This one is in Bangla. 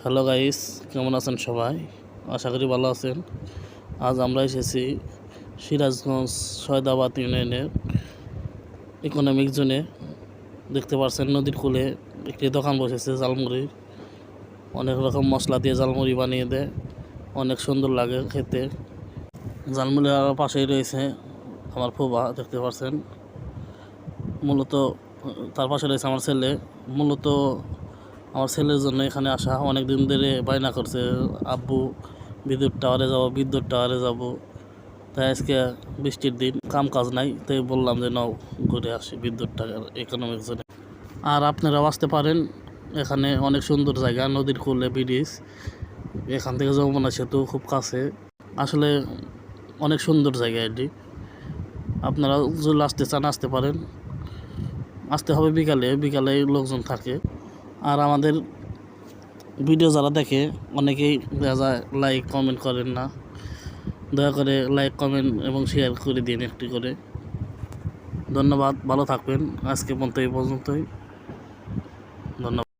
হ্যালো গাইস, কেমন আছেন সবাই? আশা করি ভালো আছেন। আজ আমরা এসেছি সিরাজগঞ্জ সয়দাবাদ ইউনিয়নের ইকোনমিক জোনে। দেখতে পাচ্ছেন নদীর কূলে একটি দোকান বসেছে ঝালমুড়ির। অনেক রকম মশলা দিয়ে ঝালমুড়ি বানিয়ে দেয়, অনেক সুন্দর লাগে খেতে। ঝালমুড়ির পাশেই রয়েছে আমার ফুবা, দেখতে পাচ্ছেন। মূলত তার পাশে রয়েছে আমার ছেলে। মূলত আমার ছেলের জন্য এখানে আসা, অনেক দিন ধরে বায়না করছে, আব্বু বিদ্যুৎ টাওয়ারে যাব। তাই আজকে বৃষ্টির দিন, কাম কাজ নাই, তাই বললাম যে নাও ঘুরে আসি বিদ্যুৎ টাওয়ার ইকোনমিক জোনে। আর আপনারাও আসতে পারেন, এখানে অনেক সুন্দর জায়গা, নদীর কূলে ব্রিজ, এখান থেকে যমুনা সেতু খুব কাছে। আসলে অনেক সুন্দর জায়গা এটি। আপনারা যদি আসতে চান আসতে পারেন। আসতে হবে বিকালে লোকজন থাকে। আর আমাদের ভিডিও যারা দেখে অনেকেই দেখা যায় লাইক কমেন্ট করেন না। দয়া করে লাইক কমেন্ট এবং শেয়ার করে দিন একটি করে। ধন্যবাদ, ভালো থাকবেন। আজকে এই পর্যন্তই। ধন্যবাদ।